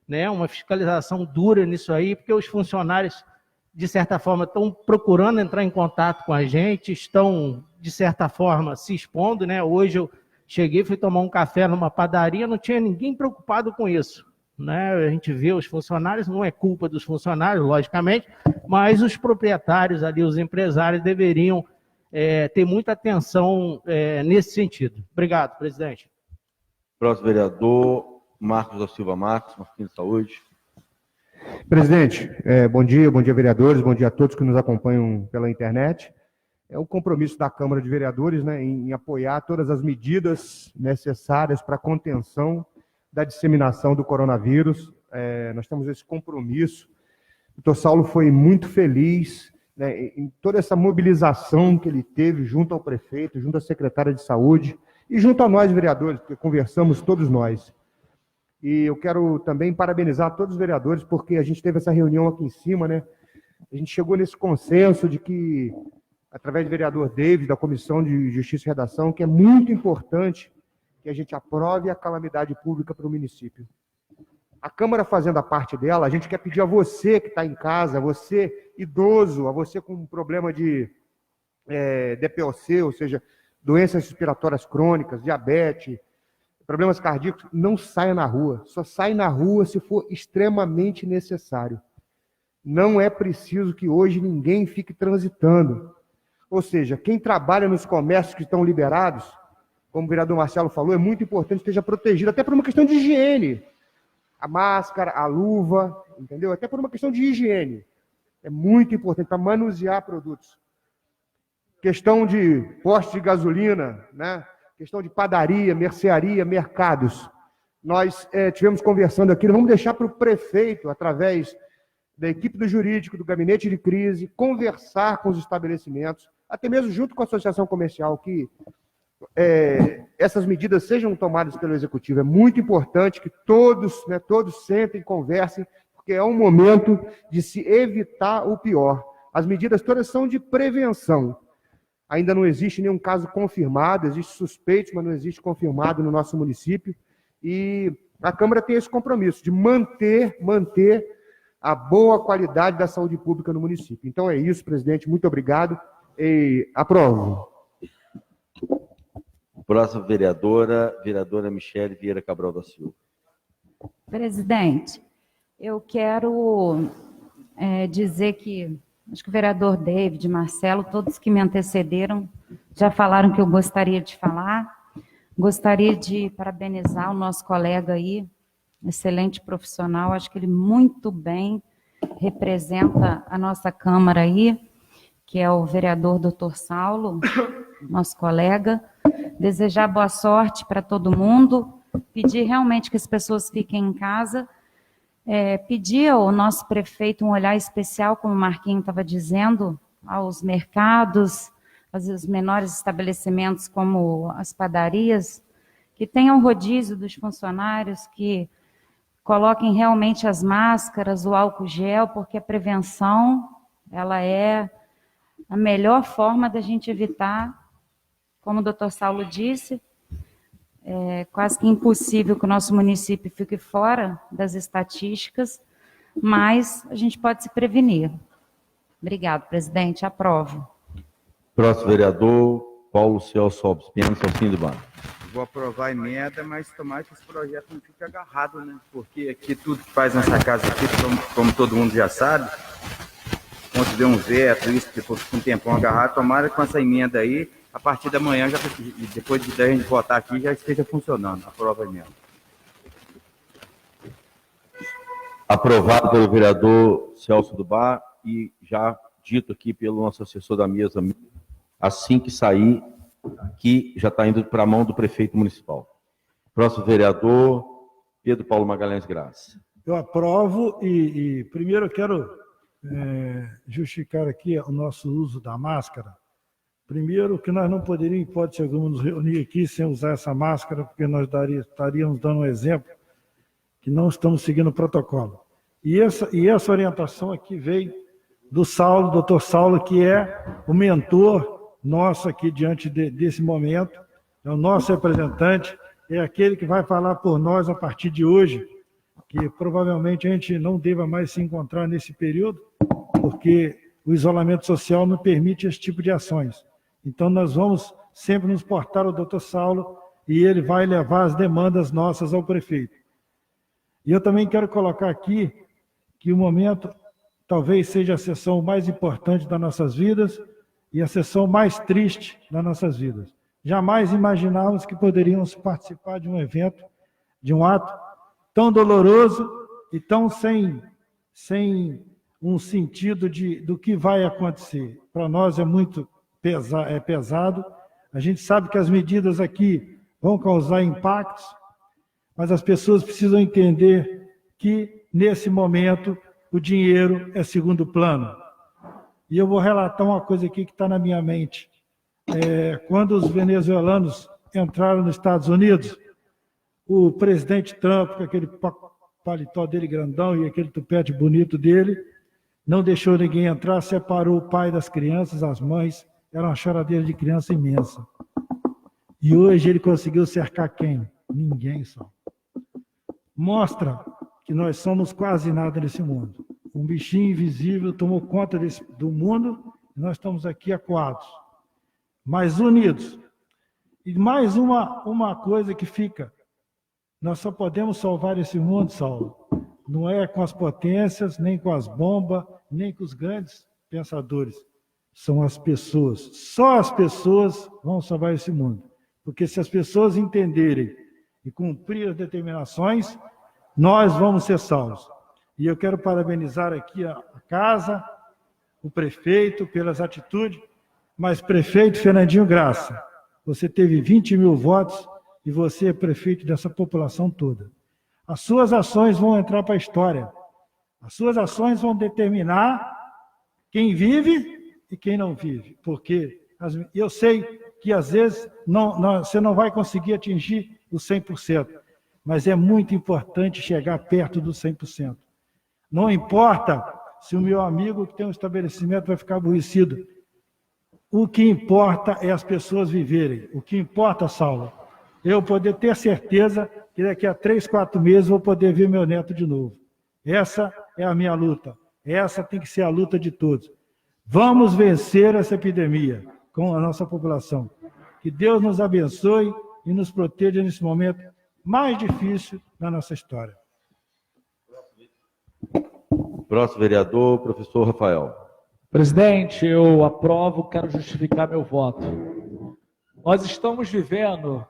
né? Uma fiscalização dura nisso aí, porque os funcionários, de certa forma, estão procurando entrar em contato com a gente, estão, de certa forma, se expondo, né? Hoje eu cheguei, fui tomar um café numa padaria, não tinha ninguém preocupado com isso, né? A gente vê os funcionários, não é culpa dos funcionários, logicamente, mas os proprietários ali, os empresários, deveriam ter muita atenção nesse sentido. Obrigado, presidente. Próximo vereador, Marcos da Silva Marques, Marquinhos de Saúde. Presidente, bom dia vereadores, bom dia a todos que nos acompanham pela internet. É o compromisso da Câmara de Vereadores, né, em apoiar todas as medidas necessárias para a contenção da disseminação do coronavírus. Nós temos esse compromisso. O doutor Saulo foi muito feliz, né, em toda essa mobilização que ele teve junto ao prefeito, junto à secretária de saúde e junto a nós vereadores, porque conversamos todos nós. E eu quero também parabenizar todos os vereadores, porque a gente teve essa reunião aqui em cima, né? A gente chegou nesse consenso de que, através do vereador David, da Comissão de Justiça e Redação, que é muito importante que a gente aprove a calamidade pública para o município. A Câmara fazendo a parte dela, a gente quer pedir a você que está em casa, a você idoso, a você com problema de DPOC, ou seja, doenças respiratórias crônicas, diabetes, problemas cardíacos, não saia na rua. Só sai na rua se for extremamente necessário. Não é preciso que hoje ninguém fique transitando. Ou seja, quem trabalha nos comércios que estão liberados, como o vereador Marcelo falou, é muito importante que esteja protegido, até por uma questão de higiene. A máscara, a luva, entendeu? Até por uma questão de higiene. É muito importante para manusear produtos. Questão de posto de gasolina, né? Questão de padaria, mercearia, mercados. Nós tivemos conversando aqui, vamos deixar para o prefeito, através da equipe do jurídico, do gabinete de crise, conversar com os estabelecimentos, até mesmo junto com a associação comercial, que essas medidas sejam tomadas pelo executivo. É muito importante que todos sentem, conversem, porque é um momento de se evitar o pior. As medidas todas são de prevenção. Ainda não existe nenhum caso confirmado, existe suspeito, mas não existe confirmado no nosso município. E a Câmara tem esse compromisso de manter a boa qualidade da saúde pública no município. Então é isso, presidente. Muito obrigado e aprovo. Próxima vereadora Michele Vieira Cabral da Silva. Presidente, eu quero dizer que acho que o vereador David, Marcelo, todos que me antecederam já falaram que eu gostaria de falar. Gostaria de parabenizar o nosso colega aí, excelente profissional, acho que ele muito bem representa a nossa Câmara aí, que é o vereador Dr. Saulo, nosso colega. Desejar boa sorte para todo mundo, pedir realmente que as pessoas fiquem em casa, pedir ao nosso prefeito um olhar especial, como o Marquinhos estava dizendo, aos mercados, aos menores estabelecimentos como as padarias, que tenham rodízio dos funcionários, que coloquem realmente as máscaras, o álcool gel, porque a prevenção, ela é a melhor forma da gente evitar, como o doutor Saulo disse, é quase que impossível que o nosso município fique fora das estatísticas, mas a gente pode se prevenir. Obrigado, presidente. Aprovo. Próximo vereador, Paulo Celso Alves Pena, Salcinho do Banco. Vou aprovar a emenda, mas tomara que esse projeto não fique agarrado, né? Porque aqui tudo que faz nessa casa aqui, como todo mundo já sabe, quando tiver um veto, isso, depois fica um tempão agarrado, tomara que com essa emenda aí, a partir da manhã, depois de a gente votar aqui, já esteja funcionando. Aprova a emenda. Aprovado pelo vereador Celso do Bar e já dito aqui pelo nosso assessor da mesa, assim que sair, aqui já está indo para a mão do prefeito municipal. Próximo vereador, Pedro Paulo Magalhães Graça. Eu aprovo e primeiro eu quero justificar aqui o nosso uso da máscara. Primeiro, que nós não poderíamos, em hipótese alguma, nos reunir aqui sem usar essa máscara, porque nós estaríamos dando um exemplo que não estamos seguindo o protocolo. E essa orientação aqui veio do Saulo, doutor Saulo, que é o mentor nosso aqui diante desse momento, é o nosso representante, é aquele que vai falar por nós a partir de hoje, que provavelmente a gente não deva mais se encontrar nesse período, porque o isolamento social não permite esse tipo de ações. Então, nós vamos sempre nos portar ao doutor Saulo e ele vai levar as demandas nossas ao prefeito. E eu também quero colocar aqui que o momento talvez seja a sessão mais importante das nossas vidas e a sessão mais triste das nossas vidas. Jamais imaginávamos que poderíamos participar de um evento, de um ato tão doloroso e tão sem um sentido do que vai acontecer. Para nós é muito pesado. A gente sabe que as medidas aqui vão causar impactos, mas as pessoas precisam entender que, nesse momento, o dinheiro é segundo plano. E eu vou relatar uma coisa aqui que está na minha mente. Quando os venezuelanos entraram nos Estados Unidos, o presidente Trump, com aquele paletó dele grandão e aquele tupete bonito dele, não deixou ninguém entrar, separou o pai das crianças, as mães, era uma choradeira de criança imensa. E hoje ele conseguiu cercar quem? Ninguém só. Mostra que nós somos quase nada nesse mundo. Um bichinho invisível tomou conta do mundo e nós estamos aqui acuados, mas unidos. E mais uma coisa que fica, nós só podemos salvar esse mundo, Saulo, não é com as potências, nem com as bombas, nem com os grandes pensadores. São as pessoas. Só as pessoas vão salvar esse mundo. Porque se as pessoas entenderem e cumprir as determinações, nós vamos ser salvos. E eu quero parabenizar aqui a casa, o prefeito, pelas atitudes, mas prefeito Fernandinho Graça, você teve 20 mil votos e você é prefeito dessa população toda. As suas ações vão entrar para a história. As suas ações vão determinar quem vive e quem não vive. Porque eu sei que, às vezes, você não vai conseguir atingir o 100%, mas é muito importante chegar perto do 100%. Não importa se o meu amigo que tem um estabelecimento vai ficar aborrecido. O que importa é as pessoas viverem. O que importa, Saulo, eu poder ter certeza que daqui a 3, 4 meses vou poder ver meu neto de novo. Essa é a minha luta. Essa tem que ser a luta de todos. Vamos vencer essa epidemia com a nossa população. Que Deus nos abençoe e nos proteja nesse momento mais difícil da nossa história. próximo vereador, professor Rafael. Presidente, eu aprovo, quero justificar meu voto. Nós estamos vivendo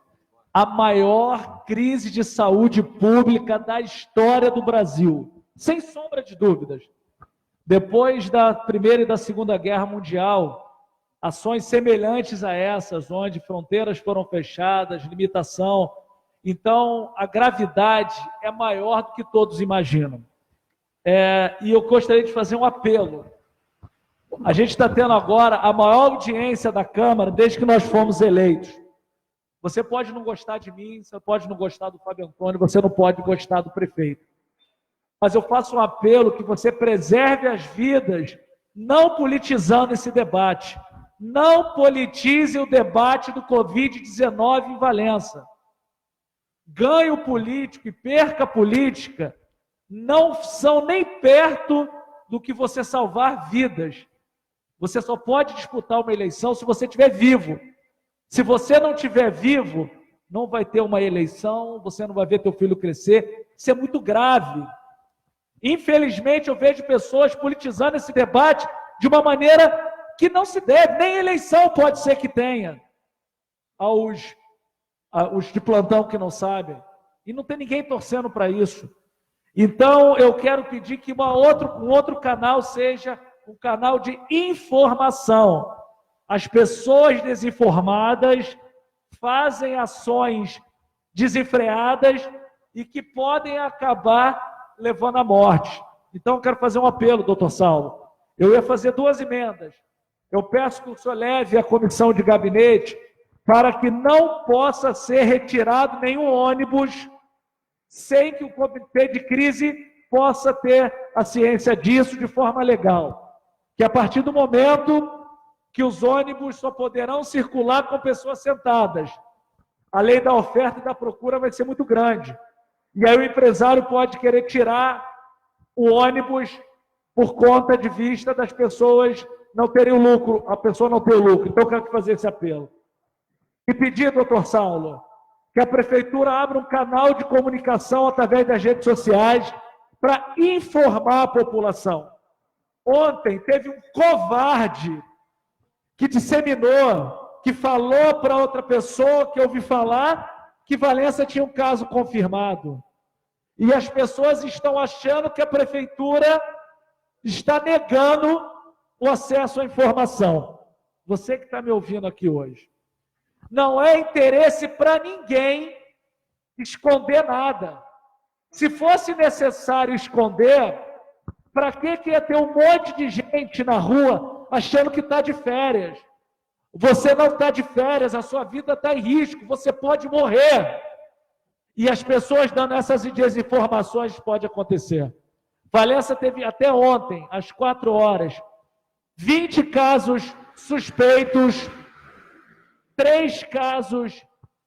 a maior crise de saúde pública da história do Brasil, sem sombra de dúvidas. Depois da Primeira e da Segunda Guerra Mundial, ações semelhantes a essas, onde fronteiras foram fechadas, limitação. Então, a gravidade é maior do que todos imaginam. E eu gostaria de fazer um apelo. A gente está tendo agora a maior audiência da Câmara desde que nós fomos eleitos. Você pode não gostar de mim, você pode não gostar do Fábio Antônio, você não pode gostar do prefeito. Mas eu faço um apelo que você preserve as vidas, não politizando esse debate. Não politize o debate do Covid-19 em Valença. Ganho político e perca política não são nem perto do que você salvar vidas. Você só pode disputar uma eleição se você estiver vivo. Se você não estiver vivo, não vai ter uma eleição, você não vai ver teu filho crescer. Isso é muito grave. Infelizmente, eu vejo pessoas politizando esse debate de uma maneira que não se deve, nem eleição pode ser que tenha. Os de plantão que não sabem. E não tem ninguém torcendo para isso. Então, eu quero pedir que um outro canal seja um canal de informação. As pessoas desinformadas fazem ações desenfreadas e que podem acabar levando à morte. Então, eu quero fazer um apelo, doutor Saulo. Eu ia fazer 2 emendas. Eu peço que o senhor leve a comissão de gabinete para que não possa ser retirado nenhum ônibus sem que o comitê de crise possa ter a ciência disso de forma legal. Que a partir do momento que os ônibus só poderão circular com pessoas sentadas, a lei da oferta e da procura vai ser muito grande. E aí o empresário pode querer tirar o ônibus por conta de vista das pessoas não terem o lucro, a pessoa não ter o lucro. Então eu quero fazer esse apelo. E pedir, doutor Saulo, que a prefeitura abra um canal de comunicação através das redes sociais para informar a população. Ontem teve um covarde que disseminou, que falou para outra pessoa que eu ouvi falar que Valença tinha um caso confirmado. E as pessoas estão achando que a prefeitura está negando o acesso à informação. Você que está me ouvindo aqui hoje. Não é interesse para ninguém esconder nada. Se fosse necessário esconder, para que ia ter um monte de gente na rua achando que está de férias? Você não está de férias, a sua vida está em risco, você pode morrer. E as pessoas dando essas desinformações pode acontecer. Valença teve até ontem, às 4 horas, 20 casos suspeitos, 3 casos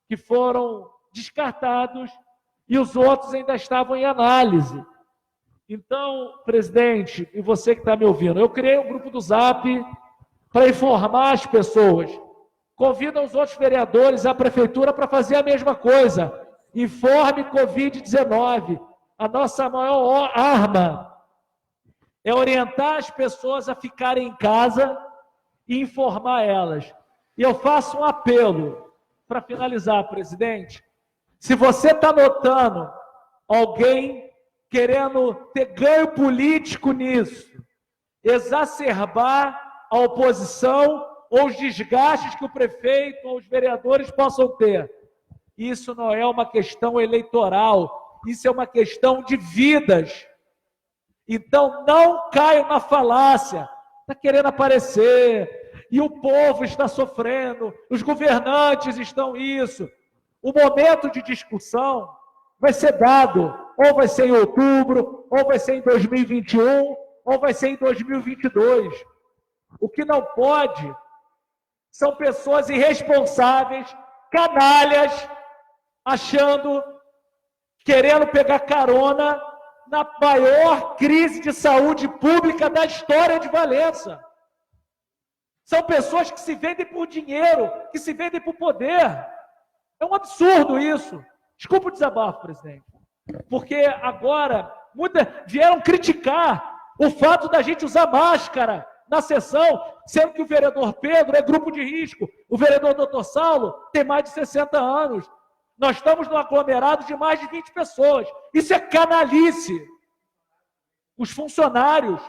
que foram descartados e os outros ainda estavam em análise. Então, presidente, e você que está me ouvindo, eu criei um grupo do Zap para informar as pessoas. Convido os outros vereadores, a prefeitura, para fazer a mesma coisa. Informe Covid-19. A nossa maior arma é orientar as pessoas a ficarem em casa e informar elas. E eu faço um apelo para finalizar, presidente. Se você está notando alguém querendo ter ganho político nisso, exacerbar a oposição ou os desgastes que o prefeito ou os vereadores possam ter, isso não é uma questão eleitoral, isso é uma questão de vidas. Então não caiam na falácia, está querendo aparecer, e o povo está sofrendo, os governantes estão isso. O momento de discussão vai ser dado, ou vai ser em outubro, ou vai ser em 2021, ou vai ser em 2022. O que não pode são pessoas irresponsáveis, canalhas, querendo pegar carona na maior crise de saúde pública da história de Valença. São pessoas que se vendem por dinheiro, que se vendem por poder. É um absurdo isso. Desculpa o desabafo, presidente. Porque agora vieram criticar O fato da gente usar máscara na sessão, sendo que o vereador Pedro é grupo de risco, o vereador Dr. Saulo tem mais de 60 anos. Nós estamos num aglomerado de mais de 20 pessoas. Isso é canalice. Os funcionários,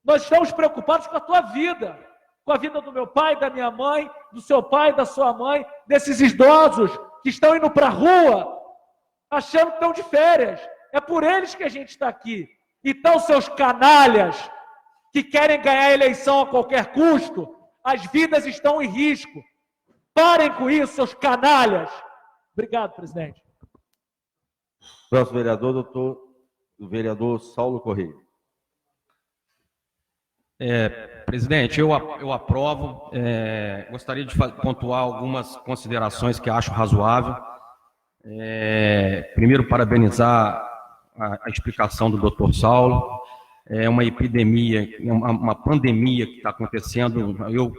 nós estamos preocupados com a tua vida, com a vida do meu pai, da minha mãe, do seu pai, da sua mãe, desses idosos que estão indo para a rua, achando que estão de férias. É por eles que a gente está aqui. Então, seus canalhas, que querem ganhar a eleição a qualquer custo, as vidas estão em risco. Parem com isso, seus canalhas. Obrigado, presidente. Próximo vereador, o vereador Saulo Correia. Presidente, eu aprovo. Gostaria de pontuar algumas considerações que acho razoável. Primeiro, parabenizar a explicação do Dr. Saulo. É uma epidemia, uma pandemia que está acontecendo. Eu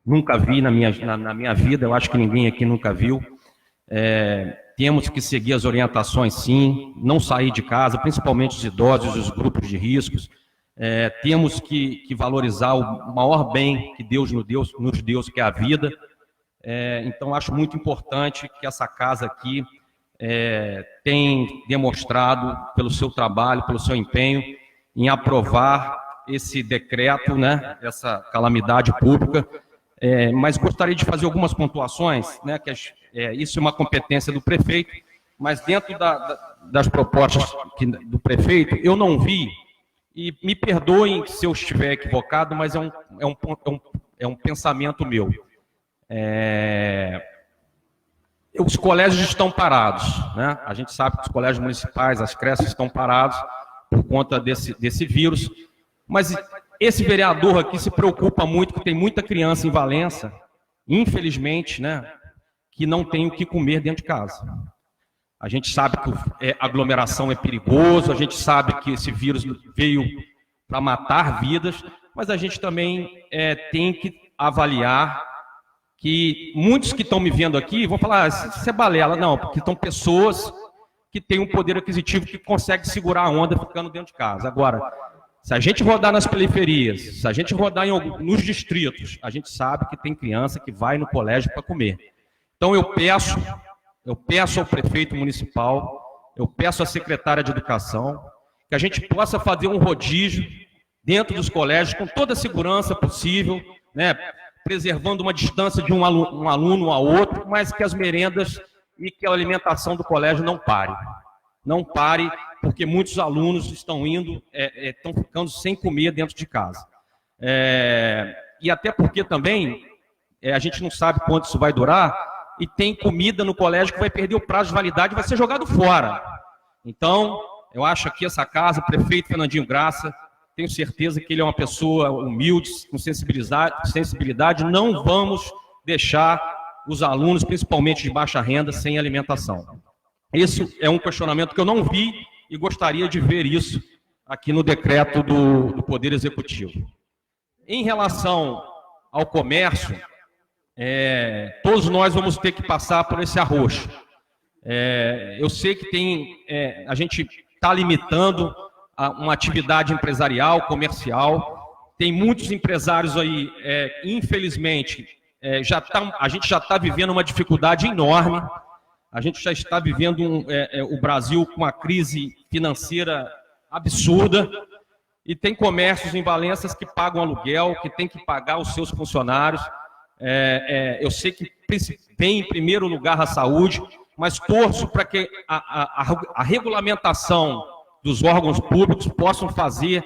nunca vi na minha vida, eu acho que ninguém aqui nunca viu. Temos que seguir as orientações, sim, não sair de casa, principalmente os idosos e os grupos de riscos. Temos que valorizar o maior bem que Deus nos deu, que é a vida. Então, acho muito importante que essa casa aqui tem demonstrado, pelo seu trabalho, pelo seu empenho, em aprovar esse decreto, né, essa calamidade pública. Mas gostaria de fazer algumas pontuações, né, que isso é uma competência do prefeito, mas dentro das propostas do prefeito, eu não vi, e me perdoem se eu estiver equivocado, mas é um pensamento meu. Os colégios estão parados, né? A gente sabe que os colégios municipais, as creches estão parados por conta desse vírus, mas esse vereador aqui se preocupa muito, que tem muita criança em Valença, infelizmente, né, que não tem o que comer dentro de casa. A gente sabe que aglomeração é perigoso, a gente sabe que esse vírus veio para matar vidas, mas a gente também tem que avaliar que muitos que estão me vendo aqui vão falar, isso é balela. Não, porque estão pessoas que têm um poder aquisitivo que consegue segurar a onda ficando dentro de casa. Agora, se a gente rodar nas periferias, se a gente rodar nos distritos, a gente sabe que tem criança que vai no colégio para comer. Então eu peço ao prefeito municipal, eu peço à secretária de educação, que a gente possa fazer um rodízio dentro dos colégios com toda a segurança possível, né, preservando uma distância de um aluno ao outro, mas que as merendas e que a alimentação do colégio não pare. Não pare, porque muitos alunos estão ficando sem comer dentro de casa. E até porque também a gente não sabe quanto isso vai durar, e tem comida no colégio que vai perder o prazo de validade e vai ser jogado fora. Então, eu acho que essa casa, o prefeito Fernandinho Graça, tenho certeza que ele é uma pessoa humilde, com sensibilidade. Não vamos deixar os alunos, principalmente de baixa renda, sem alimentação. Esse é um questionamento que eu não vi e gostaria de ver isso aqui no decreto do Poder Executivo. Em relação ao comércio, todos nós vamos ter que passar por esse arroxo. Eu sei que a gente está limitando uma atividade empresarial, comercial. Tem muitos empresários aí, infelizmente, a gente já está vivendo uma dificuldade enorme. A gente já está vivendo o Brasil com uma crise financeira absurda. E tem comércios em Valença que pagam aluguel, que tem que pagar os seus funcionários. Eu sei que vem em primeiro lugar a saúde, mas torço para que a regulamentação dos órgãos públicos possam fazer,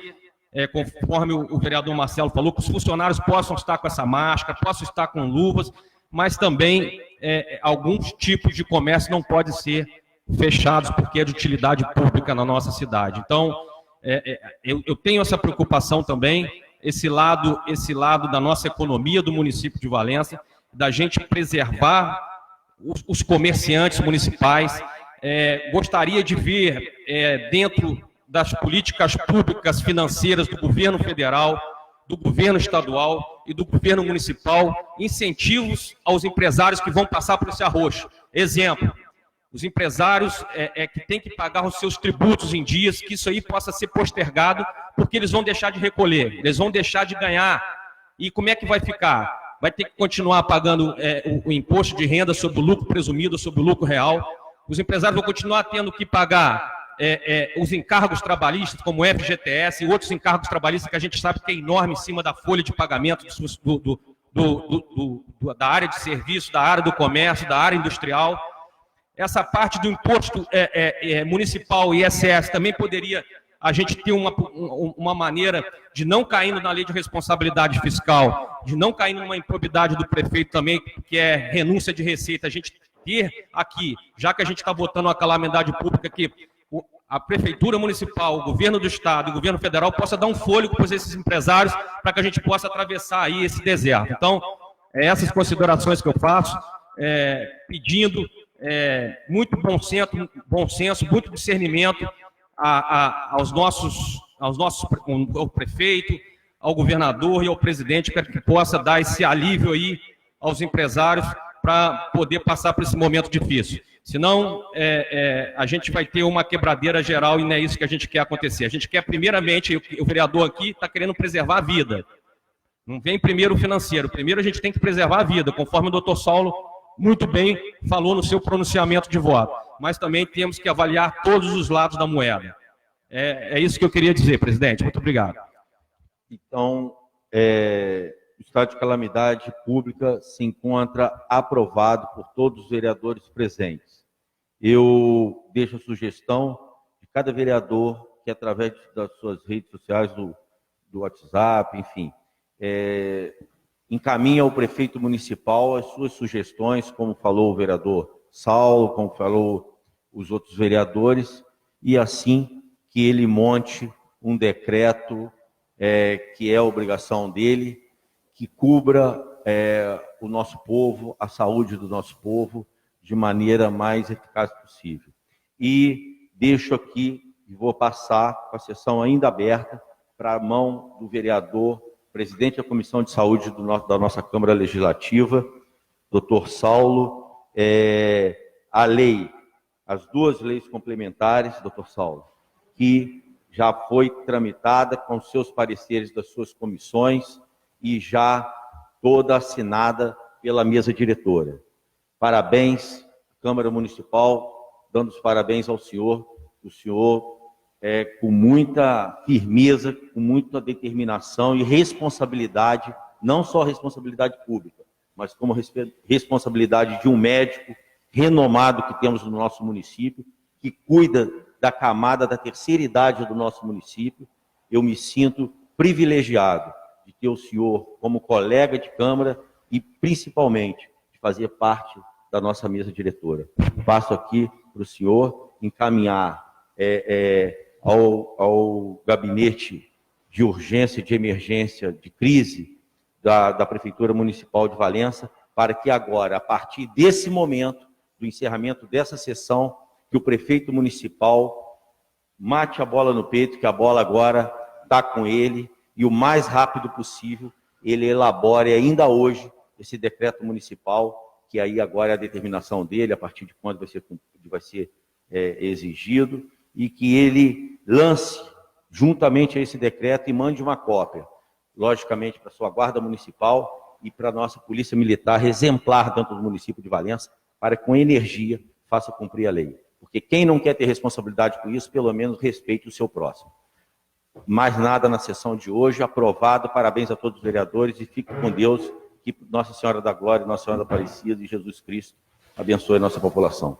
conforme o vereador Marcelo falou, que os funcionários possam estar com essa máscara, possam estar com luvas, mas também alguns tipos de comércio não podem ser fechados porque é de utilidade pública na nossa cidade. Então, eu tenho essa preocupação também, esse lado da nossa economia do município de Valença, da gente preservar os comerciantes municipais. Gostaria de ver, dentro das políticas públicas financeiras do governo federal, do governo estadual e do governo municipal, incentivos aos empresários que vão passar por esse arroxo. Exemplo, Os empresários que têm que pagar os seus tributos em dias, que isso aí possa ser postergado, porque eles vão deixar de recolher, eles vão deixar de ganhar. E como é que vai ficar? Vai ter que continuar pagando o imposto de renda sobre o lucro presumido, sobre o lucro real. Os empresários vão continuar tendo que pagar os encargos trabalhistas, como o FGTS e outros encargos trabalhistas que a gente sabe que é enorme em cima da folha de pagamento da área de serviço, da área do comércio, da área industrial. Essa parte do imposto municipal e ISS também poderia a gente ter uma maneira de não caindo na lei de responsabilidade fiscal, de não cair numa improbidade do prefeito também, que é renúncia de receita, a gente ter aqui, já que a gente está votando uma calamidade pública, que a prefeitura municipal, o governo do estado e o governo federal possa dar um fôlego para esses empresários, para que a gente possa atravessar aí esse deserto. Então, essas considerações que eu faço, pedindo muito bom senso, muito discernimento ao prefeito, ao governador e ao presidente, para que possa dar esse alívio aí aos empresários para poder passar por esse momento difícil. Senão, a gente vai ter uma quebradeira geral e não é isso que a gente quer acontecer. A gente quer, primeiramente, o vereador aqui está querendo preservar a vida. Não vem primeiro o financeiro. Primeiro a gente tem que preservar a vida, conforme o doutor Saulo muito bem falou no seu pronunciamento de voto. Mas também temos que avaliar todos os lados da moeda. É isso que eu queria dizer, presidente. Muito obrigado. Então, o estado de calamidade pública se encontra aprovado por todos os vereadores presentes. Eu deixo a sugestão de cada vereador que, através das suas redes sociais, do WhatsApp, enfim, encaminha ao prefeito municipal as suas sugestões, como falou o vereador Saulo, como falou os outros vereadores, e assim que ele monte um decreto que é a obrigação dele, que cubra o nosso povo, a saúde do nosso povo, de maneira mais eficaz possível. E deixo aqui, e vou passar com a sessão ainda aberta, para a mão do vereador, presidente da Comissão de Saúde da nossa Câmara Legislativa, doutor Saulo, as duas leis complementares, doutor Saulo, que já foi tramitada com seus pareceres das suas comissões e já toda assinada pela mesa diretora. Parabéns, Câmara Municipal, dando os parabéns ao senhor. O senhor, com muita firmeza, com muita determinação e responsabilidade, não só responsabilidade pública, mas como responsabilidade de um médico renomado que temos no nosso município, que cuida da camada da terceira idade do nosso município. Eu me sinto privilegiado de ter o senhor como colega de Câmara e, principalmente, de fazer parte da nossa mesa diretora. Passo aqui para o senhor encaminhar ao gabinete de urgência, de emergência, de crise da Prefeitura Municipal de Valença, para que agora, a partir desse momento, do encerramento dessa sessão, que o prefeito municipal mate a bola no peito, que a bola agora está com ele, e o mais rápido possível ele elabore ainda hoje esse decreto municipal, que aí agora é a determinação dele, a partir de quando vai ser exigido, e que ele lance juntamente a esse decreto e mande uma cópia, logicamente para a sua guarda municipal e para a nossa polícia militar exemplar dentro do município de Valença, para que com energia faça cumprir a lei. Porque quem não quer ter responsabilidade com isso, pelo menos respeite o seu próximo. Mais nada na sessão de hoje, aprovado, parabéns a todos os vereadores e fique com Deus, que Nossa Senhora da Glória, Nossa Senhora da Aparecida e Jesus Cristo abençoe a nossa população.